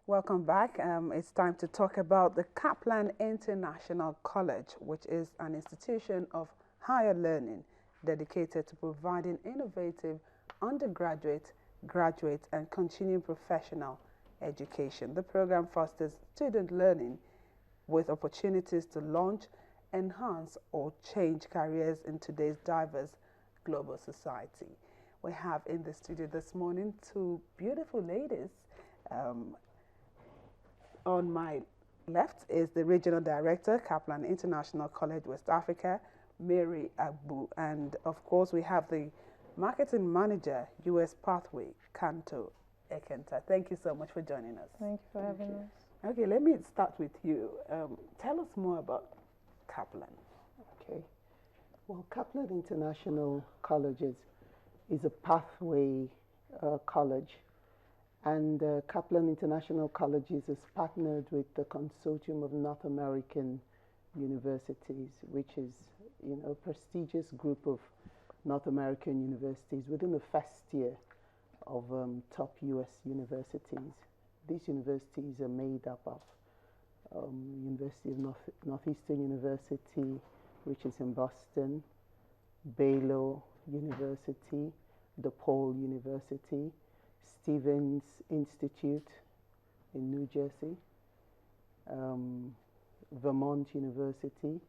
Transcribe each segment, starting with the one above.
Welcome back. It's time to talk about the Kaplan International College, which is an institution of higher learning dedicated to providing innovative undergraduate, graduate, and continuing professional education. The program fosters student learning with opportunities to launch, enhance, or change careers in today's diverse global society. We have in the studio this morning two beautiful ladies. Um, on my left is the Regional Director, Kaplan International College, West Africa, Mary Agbu. And of course, we have the Marketing Manager, US Pathway, Kanto Ekenta. Thank you so much for joining us. Thank you for having us. Okay, let me start with you. Tell us more about Kaplan. Okay. Well, Kaplan International Colleges is a pathway college, and Kaplan International Colleges is partnered with the Consortium of North American Universities, which is, a prestigious group of North American universities within the first tier of top U.S. universities. These universities are made up of University of Northeastern University, which is in Boston, Baylor University, DePaul University, Stevens Institute in New Jersey, Vermont University,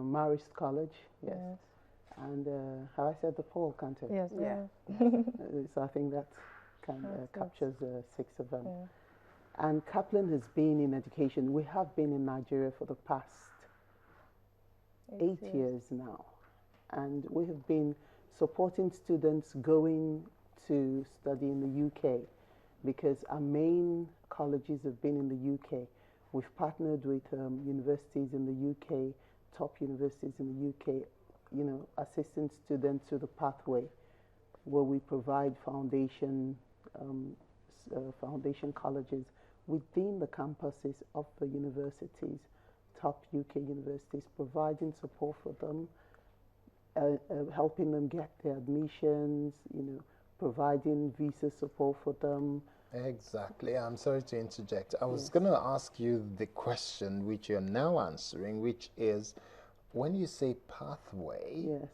Marist College, yes. And have I said DePaul, can't I? Yes, Yeah. So I think that captures 6 of them. Yeah. And Kaplan has been in education. We have been in Nigeria for the past 8 years now. And we have been supporting students going to study in the UK because our main colleges have been in the UK. We've partnered with universities in the UK, top universities in the UK, assisting students through the pathway where we provide foundation colleges within the campuses of the universities, top UK universities, providing support for them, helping them get their admissions, providing visa support for them. Exactly. I'm sorry to interject. I was going to ask you the question which you're now answering, which is, when you say pathway, yes,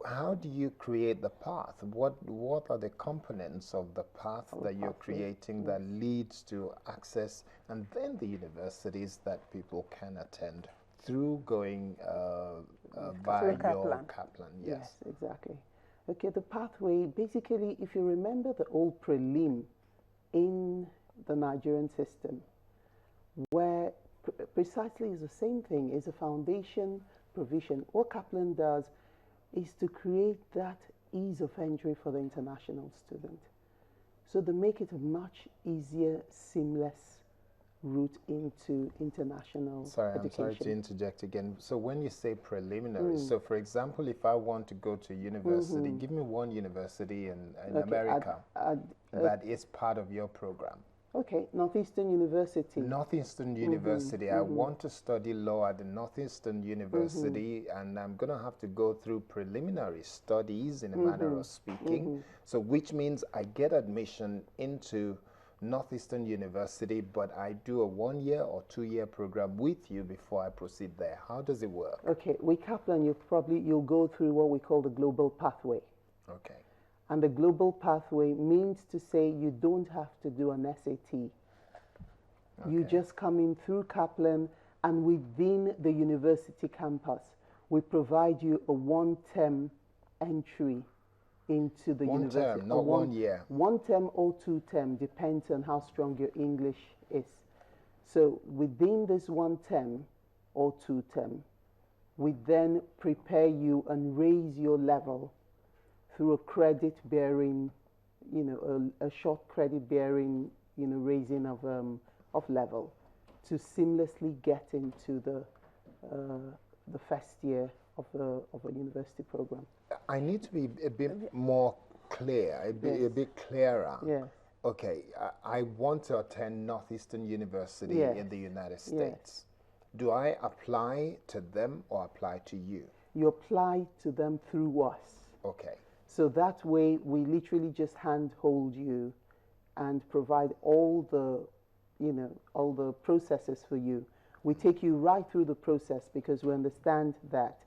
how do you create the path? What are the components of the path that you're creating that leads to access and then the universities that people can attend through going by your Kaplan? Yes, exactly. Okay, the pathway, basically, if you remember the old prelim in the Nigerian system, where precisely is the same thing, is a foundation provision. What Kaplan does is to create that ease of entry for the international student. So they make it a much easier, seamless route into international education. I'm sorry to interject again. So when you say preliminary, so for example, if I want to go to university, give me one university in America that is part of your program. Okay, Northeastern University. Northeastern University. I want to study law at the Northeastern University, and I'm going to have to go through preliminary studies in a manner of speaking. So which means I get admission into Northeastern University, but I do a 1-year or 2-year program with you before I proceed there. How does it work? Okay, with Kaplan, you'll go through what we call the global pathway. Okay. And the global pathway means to say you don't have to do an SAT. Okay. You just come in through Kaplan, and within the university campus, we provide you a 1-term entry into the university. 1 term, not 1 year. 1 term or 2 term, depends on how strong your English is. So within this 1 term or 2 term, we then prepare you and raise your level through a credit bearing, a short credit bearing, raising of level to seamlessly get into the first year of a university program. I need to be a bit more clear, a bit clearer. Yes. Okay, I want to attend Northeastern University in the United States. Do I apply to them or apply to you? You apply to them through us. Okay. So that way, we literally just handhold you and provide all the, all the processes for you. We take you right through the process because we understand that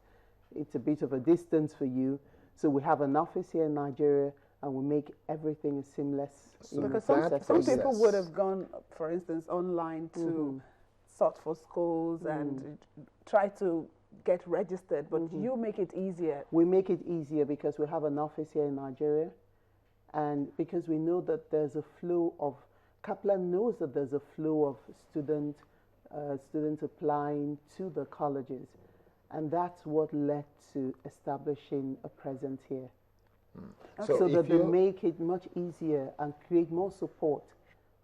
it's a bit of a distance for you. So we have an office here in Nigeria, and we make everything a seamless. Because some people would have gone, for instance, online to sort for schools and try to get registered, but you make it easier. We make it easier because we have an office here in Nigeria, and because we know that there's a flow of, Kaplan knows that there's a flow of students applying to the colleges, and that's what led to establishing a presence here. So that they make it much easier and create more support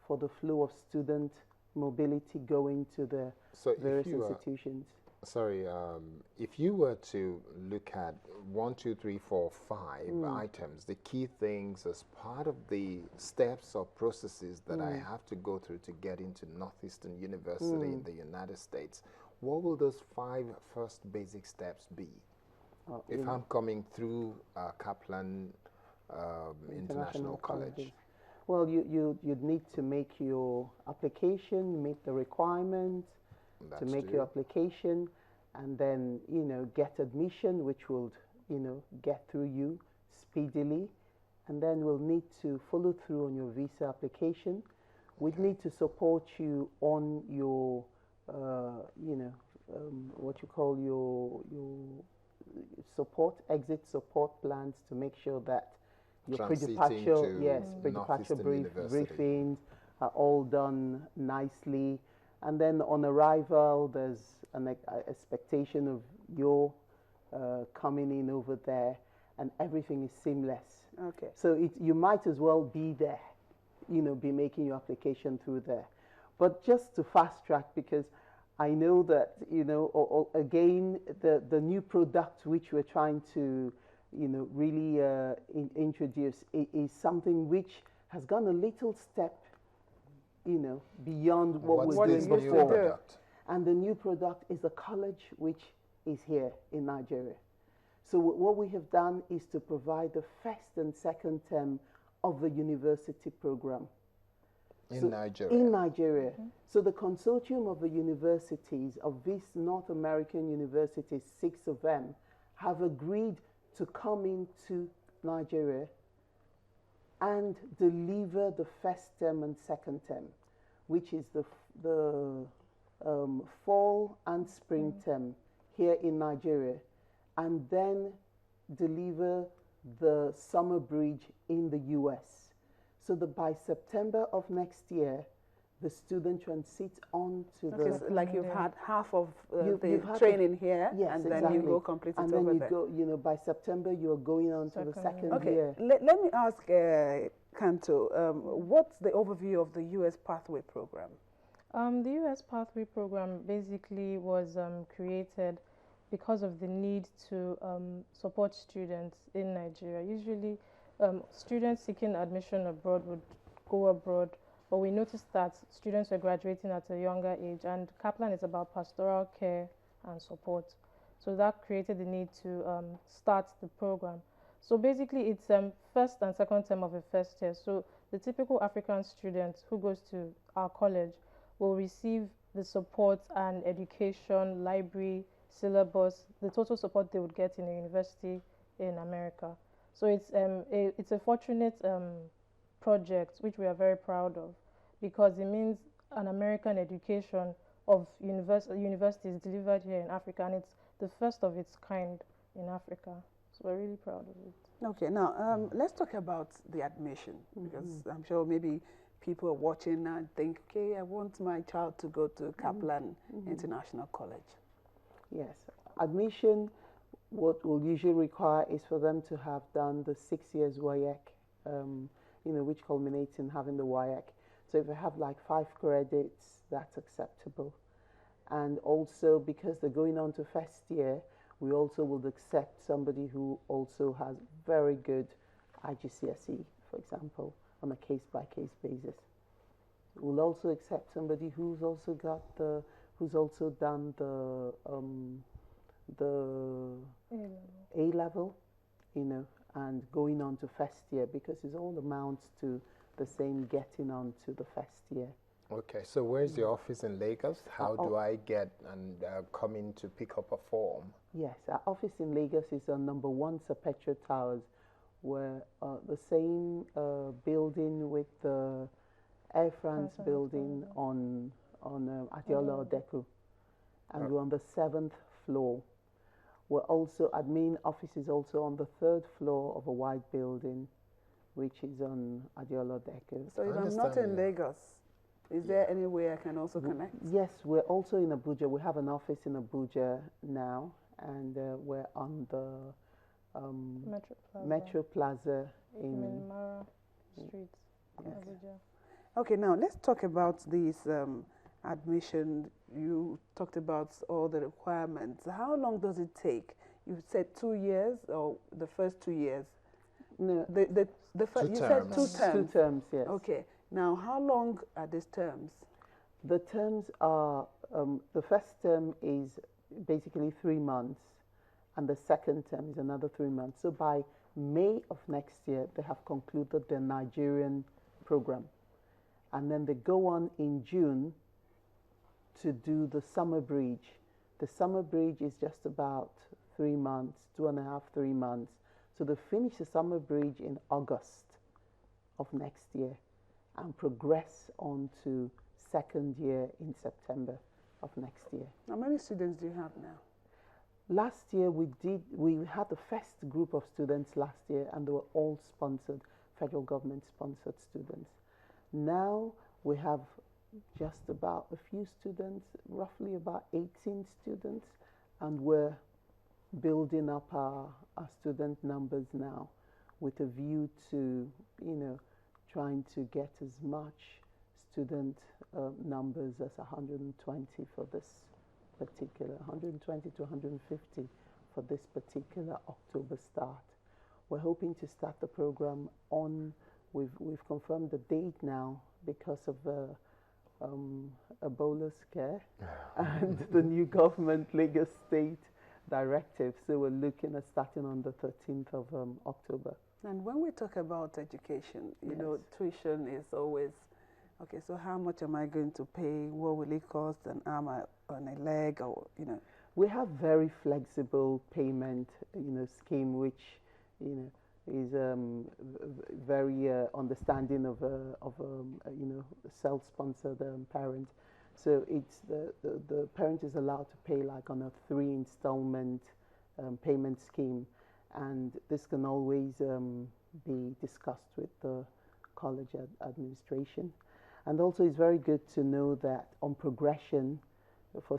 for the flow of student mobility going to the various institutions. Sorry, if you were to look at 1, 2, 3, 4, 5 items, the key things as part of the steps or processes that I have to go through to get into Northeastern University in the United States, what will those 5 first basic steps be? If I'm coming through Kaplan International College. Well, you'd need to make your application, meet the requirements to make your application, and then, get admission, which will, get through you speedily. And then we'll need to follow through on your visa application. We'd need to support you on your, what you call your exit support plans to make sure that your pre-departure, pre-departure briefings are all done nicely. And then on arrival, there's an expectation of your coming in over there, and everything is seamless. Okay. So you might as well be there, be making your application through there. But just to fast track, because I know that, again, the new product which we're trying to, really introduce is something which has gone a little step, beyond what we're doing before. And the new product is a college which is here in Nigeria. So what we have done is to provide the first and second term of the university program. In Nigeria? In Nigeria. So the consortium of the universities, of these North American universities, 6 of them, have agreed to come into Nigeria and deliver the first term and second term, which is the fall and spring term here in Nigeria, and then deliver the summer bridge in the US. So that by September of next year, the student transits on to the... So like you've had half of the training here, yes, and then you go complete it over there. And then you go, by September, you're going on to the second year. Let me ask Kanto, what's the overview of the US Pathway Program? The US Pathway Program basically was created because of the need to support students in Nigeria. Usually, students seeking admission abroad would go abroad, but we noticed that students were graduating at a younger age, and Kaplan is about pastoral care and support. So that created the need to start the program. So basically, it's first and second term of a first year. So the typical African student who goes to our college will receive the support and education, library, syllabus, the total support they would get in a university in America. So it's a fortunate project which we are very proud of, because it means an American education of universities delivered here in Africa, and it's the first of its kind in Africa. So we're really proud of it. Okay, now let's talk about the admission, because I'm sure maybe people are watching and think, okay, I want my child to go to Kaplan International College. Yes, admission, what will usually require is for them to have done the 6 years WIAC, which culminates in having the WIAC. So if they have like 5 credits, that's acceptable. And also, because they're going on to first year, we also would accept somebody who also has very good IGCSE, for example, on a case-by-case basis. We'll also accept somebody who's also done the A-level, and going on to first year, because it all amounts to the same getting on to the first year. Okay, so where's the office in Lagos? How do I get and come in to pick up a form? Yes, our office in Lagos is on number 1 Sapetro Towers, where the same building with the Air France building on Adiola Odeku, and we're on the 7th floor. We're also, admin office is also on the 3rd floor of a white building, which is on Adiola Odeku. So if I'm not in Lagos, is there any way I can also connect? Yes, we're also in Abuja. We have an office in Abuja now, and we're on the Metro Plaza in Mara Street, yes. Abuja. Okay, now let's talk about this admission. You talked about all the requirements. How long does it take? You said 2 years, or the first 2 years? No, the first, you said 2 terms. 2 terms, yes. Okay. Now, how long are these terms? The terms are, the first term is basically 3 months, and the second term is another 3 months. So by May of next year, they have concluded their Nigerian program. And then they go on in June to do the summer bridge. The summer bridge is just about 3 months, 2.5, 3 months. So they finish the summer bridge in August of next year and progress on to second year in September of next year. How many students do you have now? Last year we had the first group of students last year, and they were all sponsored, federal government sponsored students. Now we have just about a few students, roughly about 18 students, and we're building up our student numbers now with a view to, trying to get as much student numbers as 120 for this particular, 120 to 150 for this particular October start. We're hoping to start the program on, we've confirmed the date now because of Ebola scare and the new government Lagos State directive. So we're looking at starting on the 13th of October. And when we talk about education, you know, tuition is always, okay, so how much am I going to pay? What will it cost? And am I on a leg, or, We have very flexible payment, scheme, which, is very understanding of self-sponsored parent. So it's the parent is allowed to pay like on a 3 installment payment scheme, and this can always be discussed with the college administration. And also it's very good to know that on progression, for